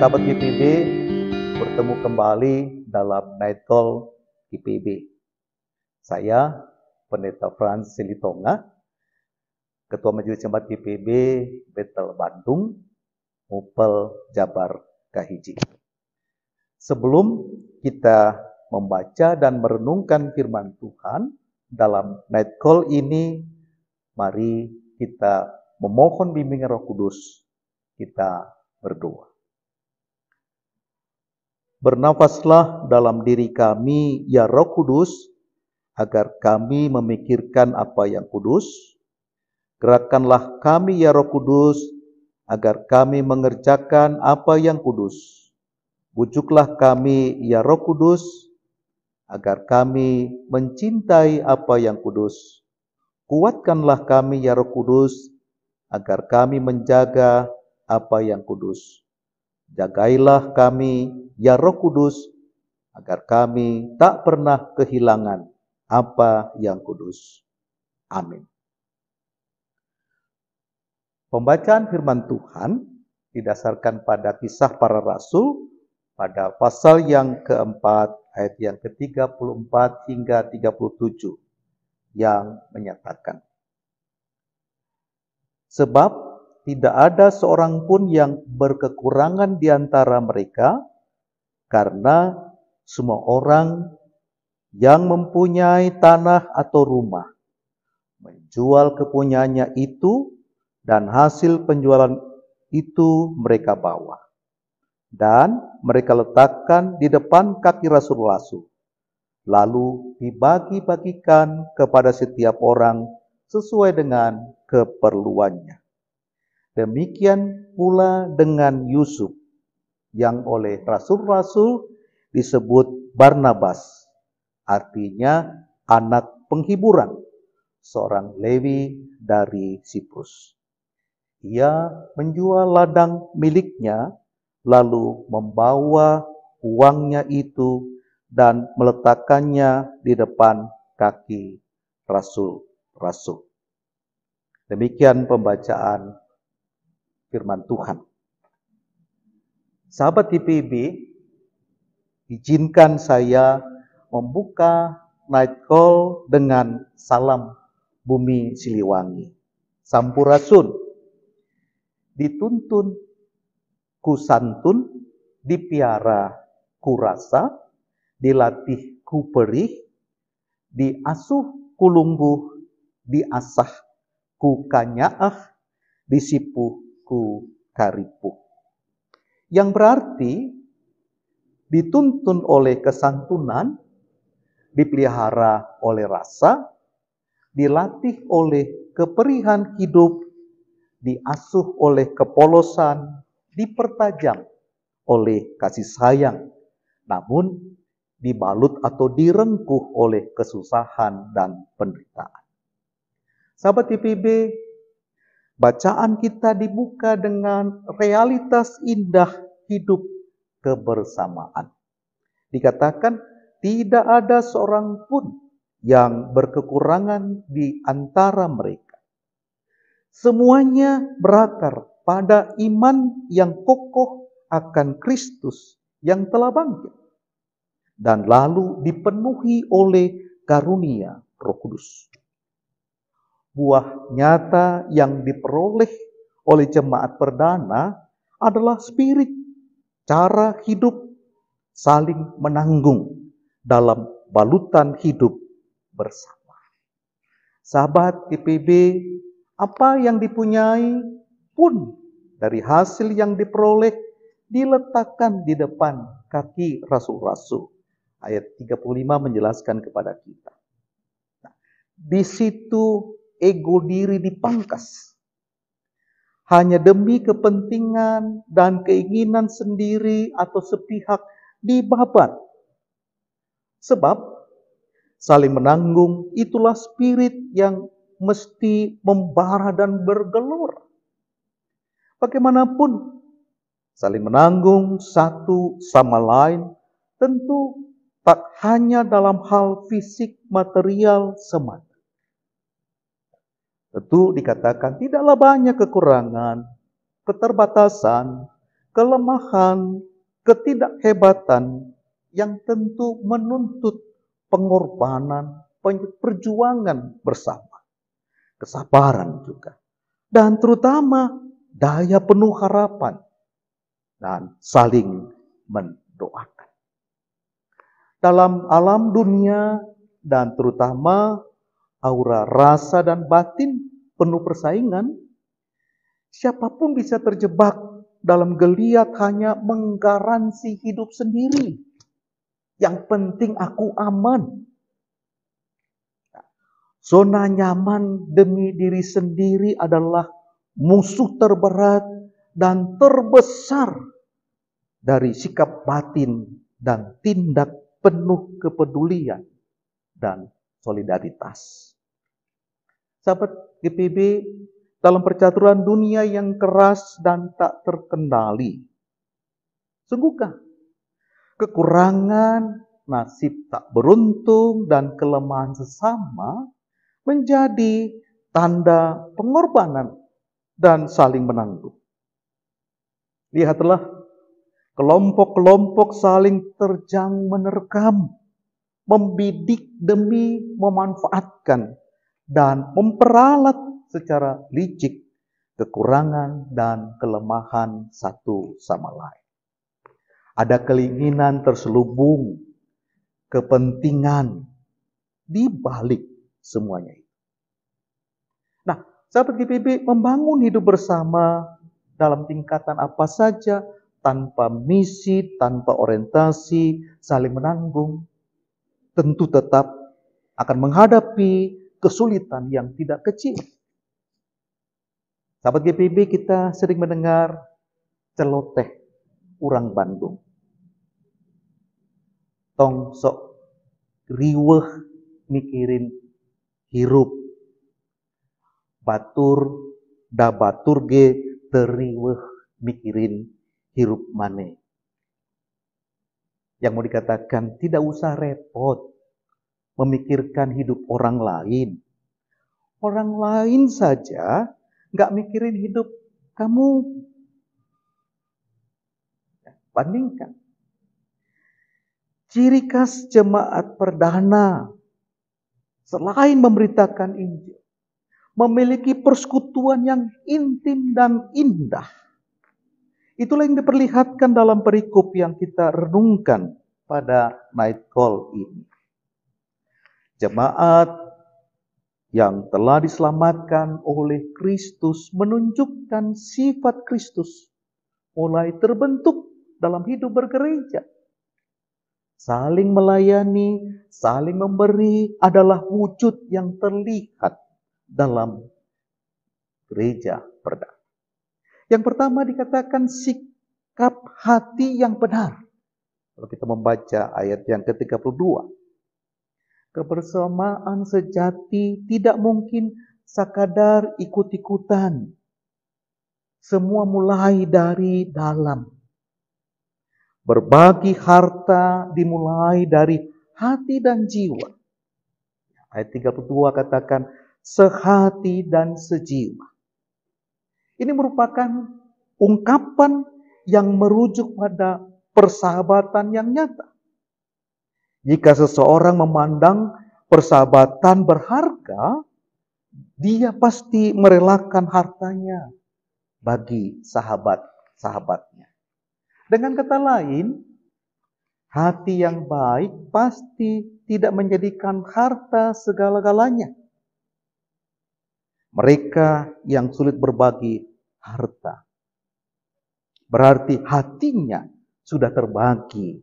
Sahabat GPB, bertemu kembali dalam Night Call GPB. Saya, Pendeta Frans Silitonga, Ketua Majelis Jemaat GPB Betel Bandung, Mupel Jabar Kahiji. Sebelum kita membaca dan merenungkan firman Tuhan dalam Night Call ini, mari kita memohon bimbingan Roh Kudus. Kita berdoa. Bernafaslah dalam diri kami, ya Roh Kudus, agar kami memikirkan apa yang kudus. Gerakkanlah kami, ya Roh Kudus, agar kami mengerjakan apa yang kudus. Bujuklah kami, ya Roh Kudus, agar kami mencintai apa yang kudus. Kuatkanlah kami, ya Roh Kudus, agar kami menjaga apa yang kudus. Jagailah kami, ya Roh Kudus, agar kami tak pernah kehilangan apa yang kudus. Amin. Pembacaan firman Tuhan didasarkan pada Kisah Para Rasul pada pasal yang keempat, ayat yang ke-34 hingga 37, yang menyatakan, sebab tidak ada seorang pun yang berkekurangan di antara mereka, karena semua orang yang mempunyai tanah atau rumah menjual kepunyaannya itu, dan hasil penjualan itu mereka bawa, dan mereka letakkan di depan kaki rasul-rasul, lalu dibagi-bagikan kepada setiap orang sesuai dengan keperluannya. Demikian pula dengan Yusuf, yang oleh rasul-rasul disebut Barnabas, artinya anak penghiburan, seorang Lewi dari Siprus. Ia menjual ladang miliknya, lalu membawa uangnya itu dan meletakkannya di depan kaki rasul-rasul. Demikian pembacaan firman Tuhan. Sahabat GPB, izinkan saya membuka Night Call dengan salam bumi Siliwangi. Sampurasun, dituntun ku santun, dipiara ku rasa, dilatih ku perih, diasuh ku lungguh, diasah ku kanyaah, disipuh ku karipuh. Yang berarti dituntun oleh kesantunan, dipelihara oleh rasa, dilatih oleh keperihan hidup, diasuh oleh kepolosan, dipertajam oleh kasih sayang, namun dibalut atau direngkuh oleh kesusahan dan penderitaan. Sahabat GPB, bacaan kita dibuka dengan realitas indah hidup kebersamaan. Dikatakan tidak ada seorang pun yang berkekurangan di antara mereka. Semuanya berakar pada iman yang kokoh akan Kristus yang telah bangkit, dan lalu dipenuhi oleh karunia Roh Kudus. Buah nyata yang diperoleh oleh jemaat perdana adalah spirit, cara hidup, saling menanggung dalam balutan hidup bersama. Sahabat GPB, apa yang dipunyai pun dari hasil yang diperoleh diletakkan di depan kaki rasul-rasul. Ayat 35 menjelaskan kepada kita. Nah, di situ ego diri dipangkas. Hanya demi kepentingan dan keinginan sendiri atau sepihak dibabat. Sebab saling menanggung itulah spirit yang mesti membara dan bergelora. Bagaimanapun, saling menanggung satu sama lain tentu tak hanya dalam hal fisik material semata. Tentu dikatakan tidaklah banyak kekurangan, keterbatasan, kelemahan, ketidakhebatan yang tentu menuntut pengorbanan, perjuangan bersama, kesabaran juga, dan terutama daya penuh harapan dan saling mendoakan. Dalam alam dunia dan terutama aura rasa dan batin penuh persaingan, siapapun bisa terjebak dalam geliat hanya menggaransi hidup sendiri. Yang penting aku aman. Zona nyaman demi diri sendiri adalah musuh terberat dan terbesar dari sikap batin dan tindak penuh kepedulian dan solidaritas. Sahabat GPB, dalam percaturan dunia yang keras dan tak terkendali, sungguhkah kekurangan, nasib tak beruntung, dan kelemahan sesama menjadi tanda pengorbanan dan saling menanggung? Lihatlah, kelompok-kelompok saling terjang menerkam, membidik demi memanfaatkan dan memperalat secara licik kekurangan dan kelemahan satu sama lain. Ada keinginan terselubung, kepentingan di balik semuanya itu. Nah, sahabat GPB, membangun hidup bersama dalam tingkatan apa saja, tanpa misi, tanpa orientasi, saling menanggung, tentu tetap akan menghadapi kesulitan yang tidak kecil. Sahabat GPB, kita sering mendengar celoteh urang Bandung. Tong sok riweuh mikirin hirup. Batur da batur ge teu riweuh mikirin hirup maneh. Yang mau dikatakan, tidak usah repot memikirkan hidup orang lain. Orang lain saja nggak mikirin hidup kamu. Bandingkan. Ciri khas jemaat perdana selain memberitakan Injil, memiliki persekutuan yang intim dan indah. Itulah yang diperlihatkan dalam perikop yang kita renungkan pada night call ini. Jemaat yang telah diselamatkan oleh Kristus menunjukkan sifat Kristus mulai terbentuk dalam hidup bergereja. Saling melayani, saling memberi adalah wujud yang terlihat dalam gereja perdana. Yang pertama dikatakan sikap hati yang benar. Kalau kita membaca ayat yang ke-32. Kebersamaan sejati tidak mungkin sekadar ikut-ikutan. Semua mulai dari dalam. Berbagi harta dimulai dari hati dan jiwa. Ayat 32 katakan sehati dan sejiwa. Ini merupakan ungkapan yang merujuk pada persahabatan yang nyata. Jika seseorang memandang persahabatan berharga, dia pasti merelakan hartanya bagi sahabat-sahabatnya. Dengan kata lain, hati yang baik pasti tidak menjadikan harta segala-galanya. Mereka yang sulit berbagi harta, berarti hatinya sudah terbagi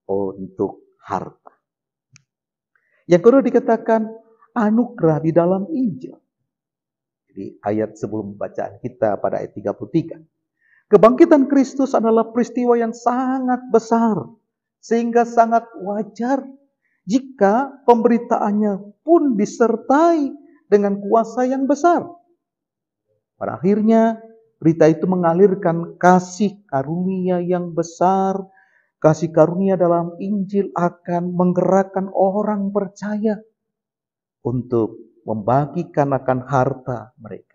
untuk harta. Yang kedua dikatakan anugerah di dalam Injil. Di ayat sebelum bacaan kita pada ayat 33. Kebangkitan Kristus adalah peristiwa yang sangat besar, sehingga sangat wajar jika pemberitaannya pun disertai dengan kuasa yang besar. Pada akhirnya, berita itu mengalirkan kasih karunia yang besar. Kasih karunia dalam Injil akan menggerakkan orang percaya untuk membagikan akan harta mereka.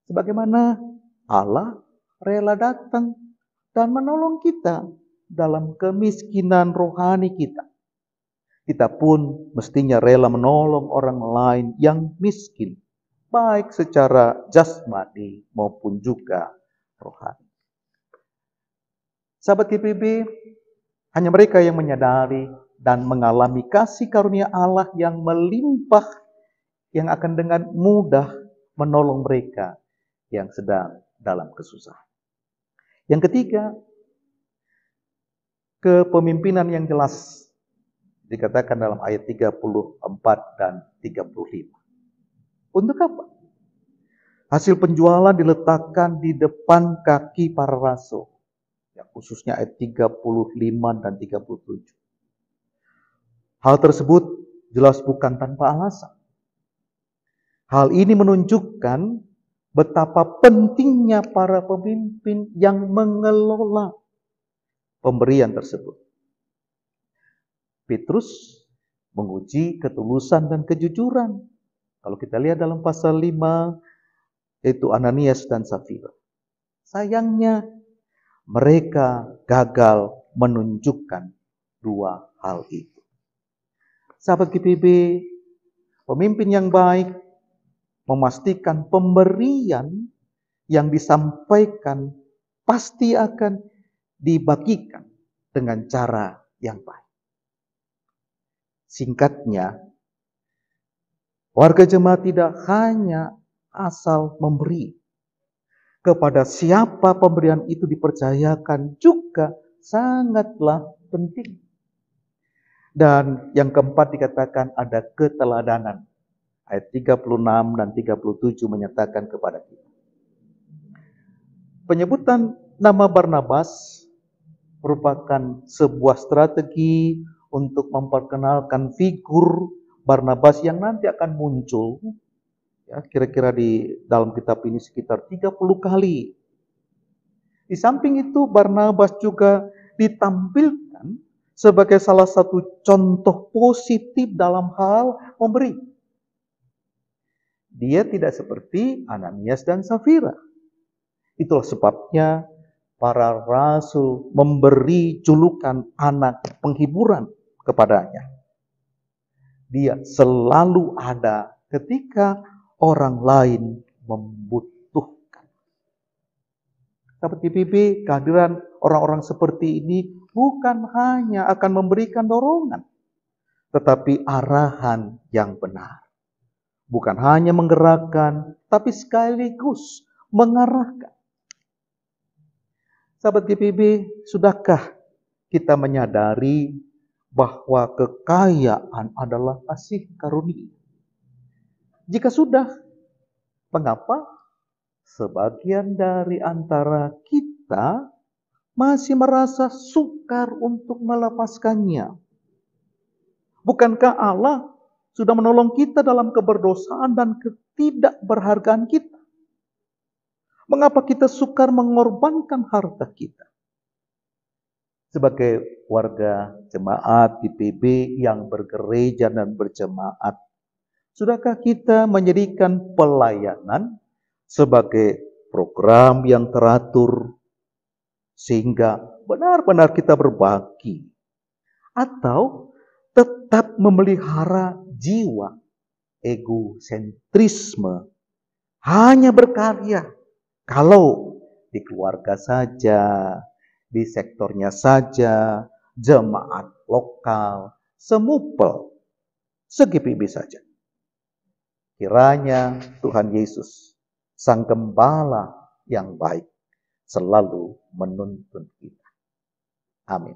Sebagaimana Allah rela datang dan menolong kita dalam kemiskinan rohani kita. Kita pun mestinya rela menolong orang lain yang miskin, baik secara jasmani maupun juga rohani. Sahabat GPB, hanya mereka yang menyadari dan mengalami kasih karunia Allah yang melimpah, yang akan dengan mudah menolong mereka yang sedang dalam kesusahan. Yang ketiga, kepemimpinan yang jelas dikatakan dalam ayat 34 dan 35. Untuk apa? Hasil penjualan diletakkan di depan kaki para rasul. Ya, khususnya ayat 35 dan 37. Hal tersebut jelas bukan tanpa alasan. Hal ini menunjukkan betapa pentingnya para pemimpin yang mengelola pemberian tersebut. Petrus menguji ketulusan dan kejujuran. Kalau kita lihat dalam pasal 5, yaitu Ananias dan Safira. Sayangnya, mereka gagal menunjukkan dua hal itu. Sahabat GPB, pemimpin yang baik memastikan pemberian yang disampaikan pasti akan dibagikan dengan cara yang baik. Singkatnya, warga jemaat tidak hanya asal memberi. Kepada siapa pemberian itu dipercayakan juga sangatlah penting. Dan yang keempat dikatakan ada keteladanan. Ayat 36 dan 37 menyatakan kepada kita. Penyebutan nama Barnabas merupakan sebuah strategi untuk memperkenalkan figur Barnabas yang nanti akan muncul. Ya, kira-kira di dalam kitab ini sekitar 30 kali. Di samping itu Barnabas juga ditampilkan sebagai salah satu contoh positif dalam hal memberi. Dia tidak seperti Ananias dan Safira. Itulah sebabnya para rasul memberi julukan anak penghiburan kepadanya. Dia selalu ada ketika orang lain membutuhkan. Sahabat GPB, kehadiran orang-orang seperti ini bukan hanya akan memberikan dorongan, tetapi arahan yang benar. Bukan hanya menggerakkan, tapi sekaligus mengarahkan. Sahabat GPB, sudahkah kita menyadari bahwa kekayaan adalah kasih karunia? Jika sudah, mengapa sebagian dari antara kita masih merasa sukar untuk melepaskannya? Bukankah Allah sudah menolong kita dalam keberdosaan dan ketidakberhargaan kita? Mengapa kita sukar mengorbankan harta kita? Sebagai warga jemaat di PB yang bergereja dan berjemaat, sudahkah kita menjadikan pelayanan sebagai program yang teratur sehingga benar-benar kita berbagi? Atau tetap memelihara jiwa egosentrisme, hanya berkarya kalau di keluarga saja, di sektornya saja, jemaat lokal, semupel, se-GPB saja. Kiranya Tuhan Yesus, Sang Gembala yang baik, selalu menuntun kita. Amin.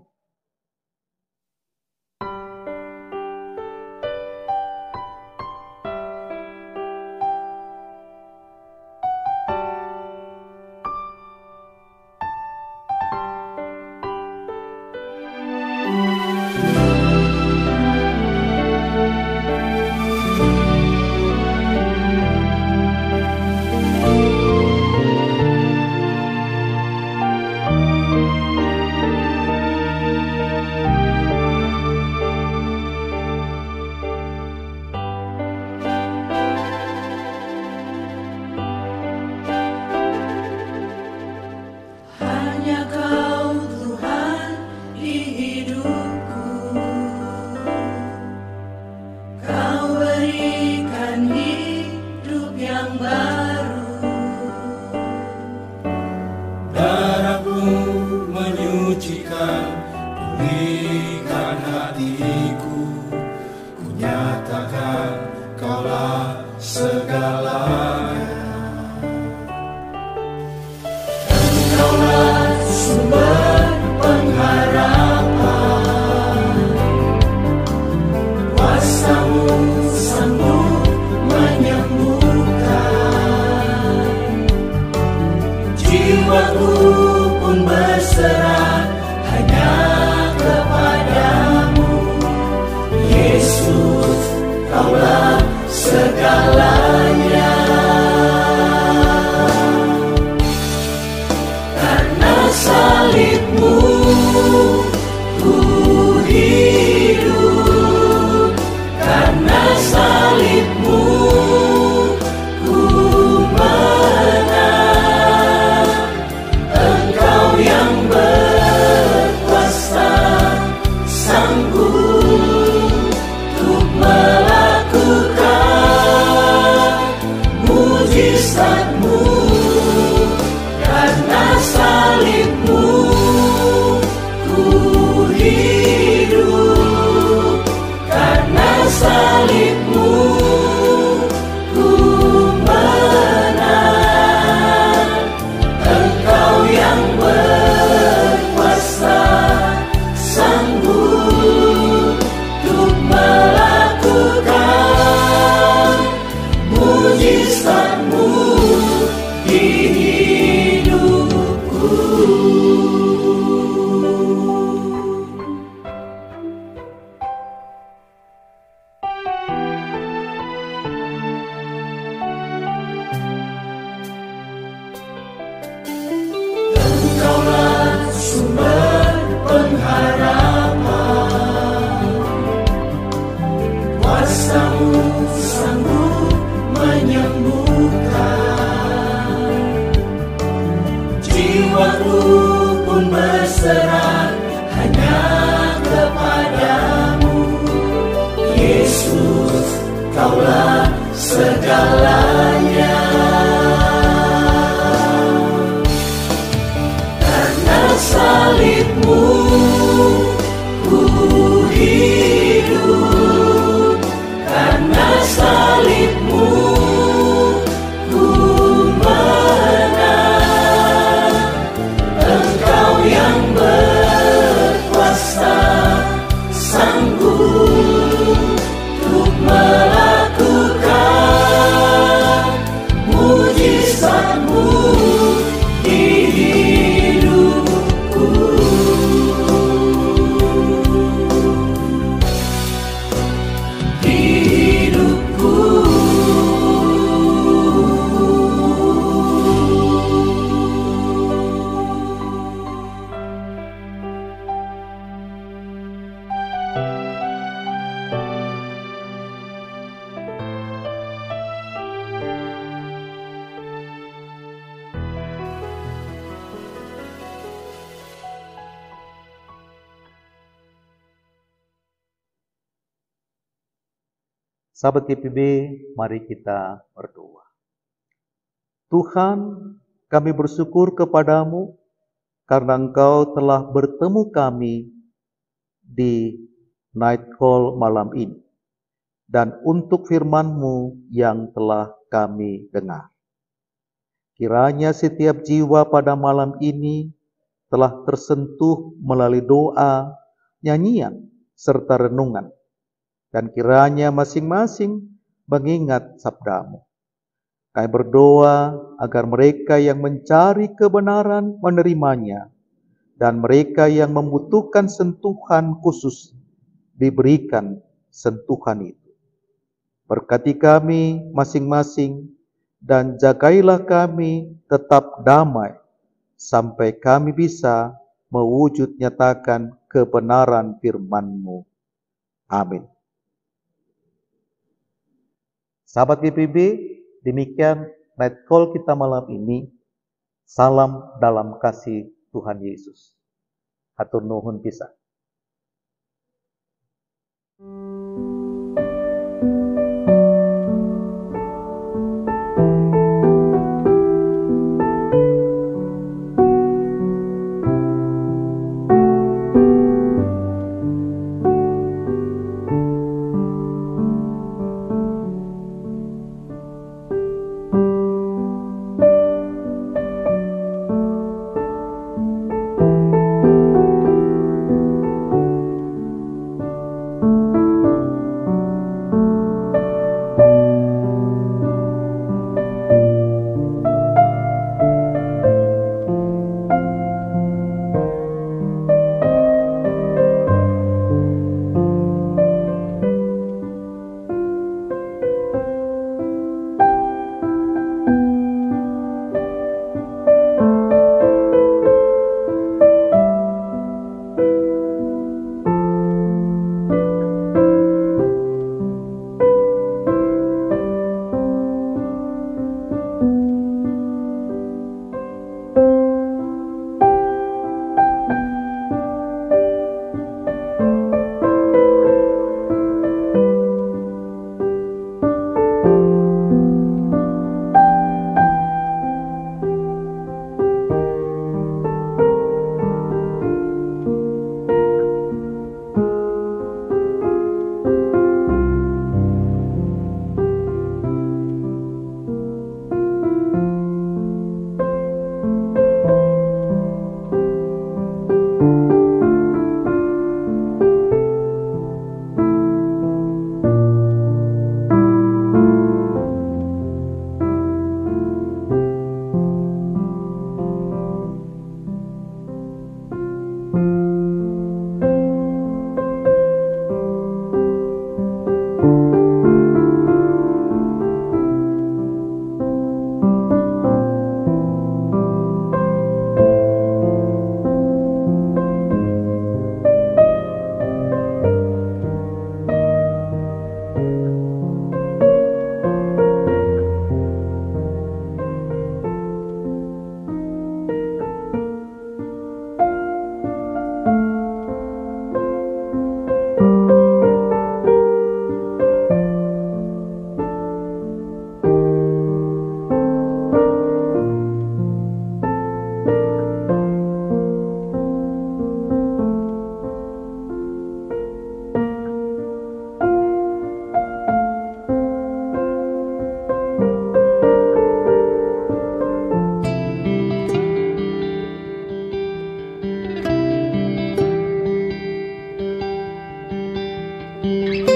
sucikan hatiku, ku nyatakan Kaulah segalanya. Engkaulah sumber pengharapan, kuasa-Mu sanggup menyembuhkan. Jiwaku pun berserah hanya kepadamu, Yesus, Kaulah segalanya. Karena salib-Mu ku hidup, karena salib-Mu ku menang. Engkau yang berkuasa sanggup untuk melakukan mujizat-Mu. Karena salib-Mu ku hidup, karena salib-Mu ku menang. Engkau yang berkuasa sanggup untuk melakukan mujizat-Mu di hidupku. Engkaulah sumber pengharapan, kuasa-Mu sanggup menyembuhkan. Jiwaku pun berserah hanya kepadamu, Yesus, Kaulah segalanya. Karena salib-Mu ku hidup, karena salib-Mu ku menang. Engkau yang berkuasa sanggup untuk melakukan mujizat-Mu di hidupku. Di hidupku. Sahabat GPB, mari kita berdoa. Tuhan, kami bersyukur kepadamu karena Engkau telah bertemu kami di Night Call malam ini, dan untuk firman-Mu yang telah kami dengar. Kiranya setiap jiwa pada malam ini telah tersentuh melalui doa, nyanyian, serta renungan. Dan kiranya masing-masing mengingat sabda-Mu. Kami berdoa agar mereka yang mencari kebenaran menerimanya, dan mereka yang membutuhkan sentuhan khusus diberikan sentuhan itu. Berkati kami masing-masing, dan jagailah kami tetap damai, sampai kami bisa mewujud nyatakan kebenaran firman-Mu. Amin. Sahabat GPB, demikian Night Call kita malam ini. Salam dalam kasih Tuhan Yesus. Hatur nuhun pisan. Yesus.